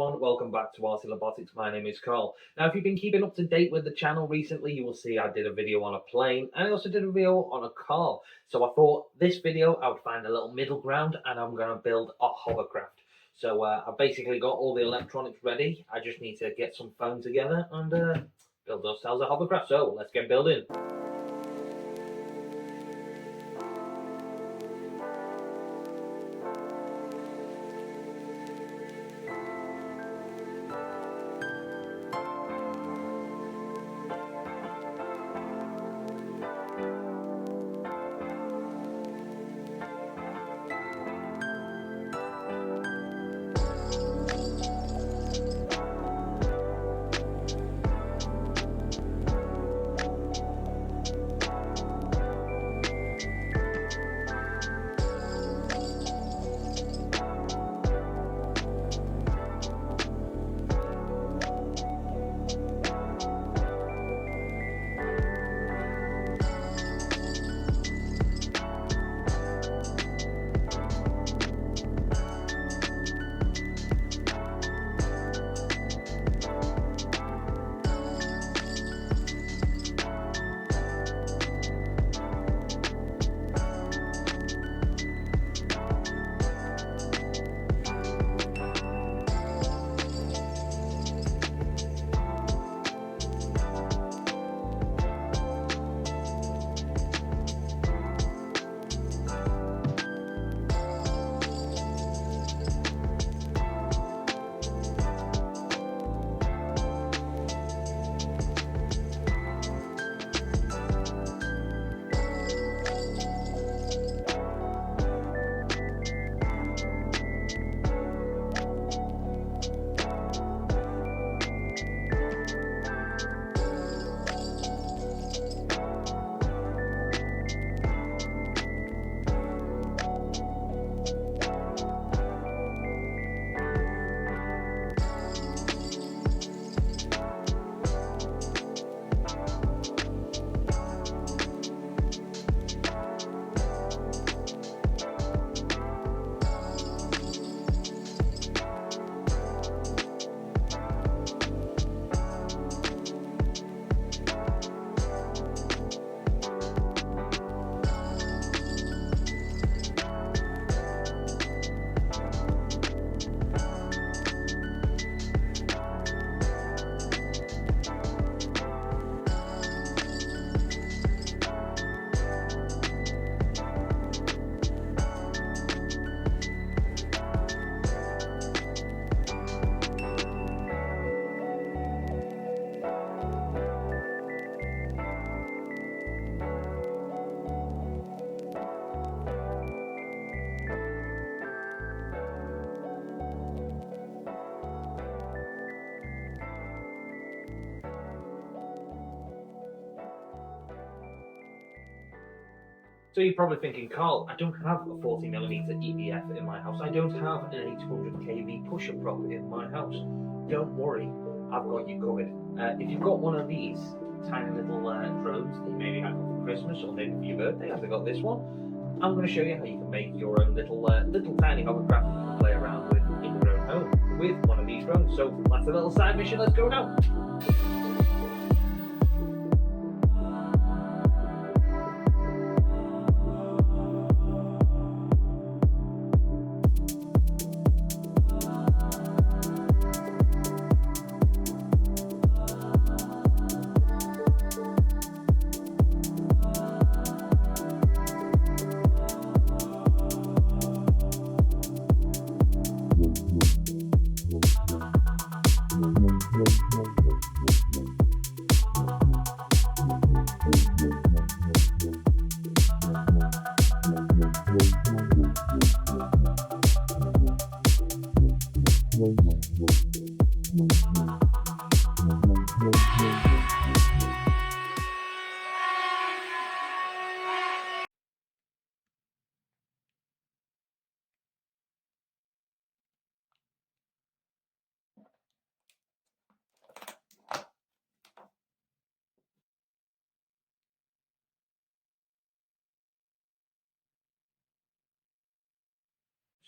everyone, welcome back to Arty Robotics. My name is Carl. Now, if you've been keeping up to date with the channel recently, you will see I did a video on a plane and I also did a video on a car. So I thought this video I would find a little middle ground and I'm going to build a hovercraft. So I've basically got all the electronics ready. I just need to get some foam together and build ourselves a hovercraft. So let's get building. So you're probably thinking, Carl, I don't have a 40mm EDF in my house. I don't have an 800 kV pusher prop in my house. Don't worry, I've got you covered. If you've got one of these tiny little drones that you maybe had for Christmas or maybe for your birthday, as I got this one, I'm going to show you how you can make your own little tiny hovercraft that you can play around with in your own home with one of these drones. So that's a little side mission. Let's go now.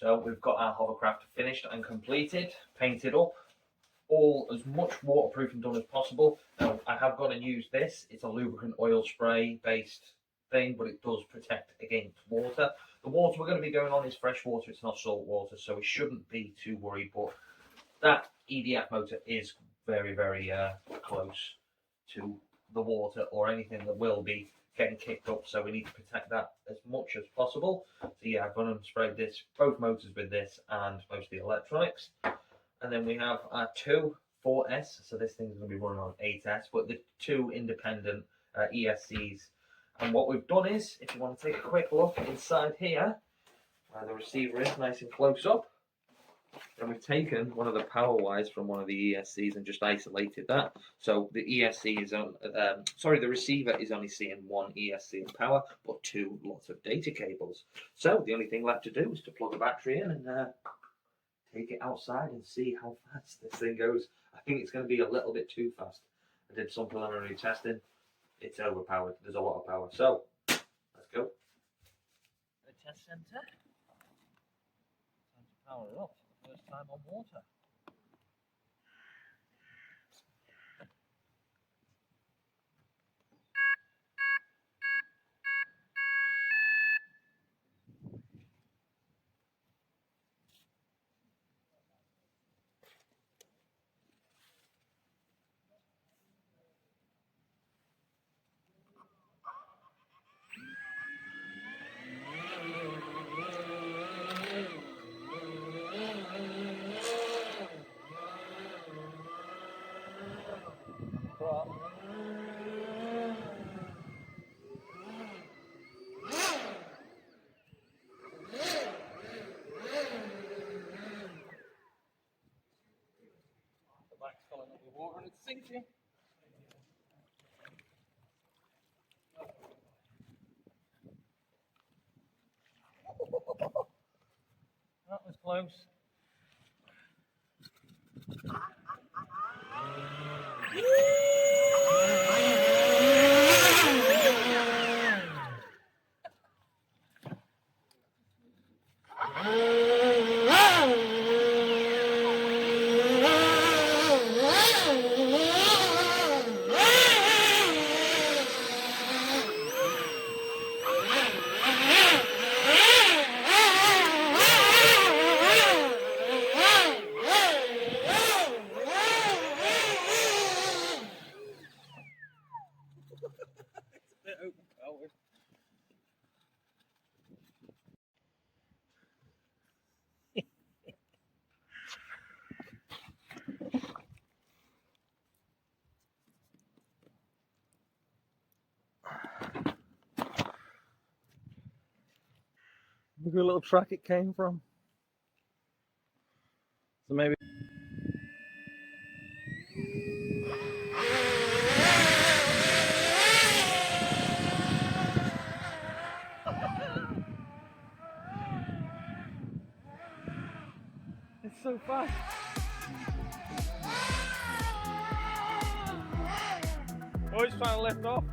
So we've got our hovercraft finished and completed, painted up, all as much waterproofing done as possible. Now I have gone and used this. It's a lubricant oil spray based thing, but it does protect against water. The water we're going to be going on is fresh water, it's not salt water, so we shouldn't be too worried. But that EDF motor is very, very close to the water or anything that will be getting kicked up, so we need to protect that as much as possible. So yeah, I've gone and sprayed this, both motors with this and most of the electronics. And then we have our two 4S, so this thing's going to be running on 8S, but the two independent ESCs. And what we've done is, if you want to take a quick look inside here, where the receiver is nice and close up, and we've taken one of the power wires from one of the ESCs and just isolated that. So the ESC is on, the receiver is only seeing one ESC of power, but two lots of data cables. So the only thing left to do is to plug a battery in and take it outside and see how fast this thing goes. I think it's going to be a little bit too fast. I did some preliminary testing. It's overpowered. There's a lot of power. So let's go. The test center. Time to power it up for the first time on water. Filling up with water and it's sinking. That was close. Look at the little track it came from. So maybe. It's so fast. Oh, he's trying to lift off.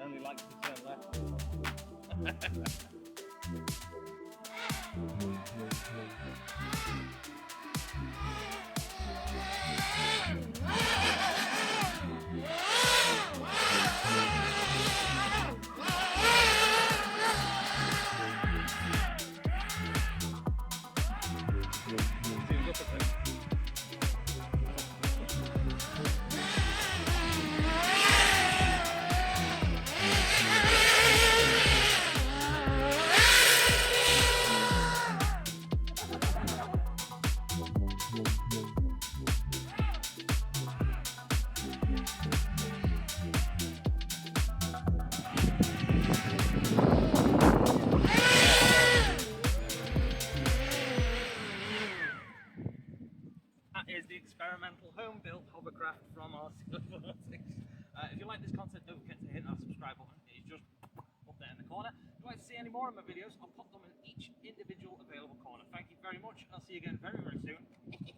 Only likes to turn left. Is the experimental home-built hovercraft from our If you like this content, don't forget to hit that subscribe button. It's just up there in the corner. you'd like to see any more of my videos, I'll pop them in each individual available corner. Thank you very much. I'll see you again very, very soon.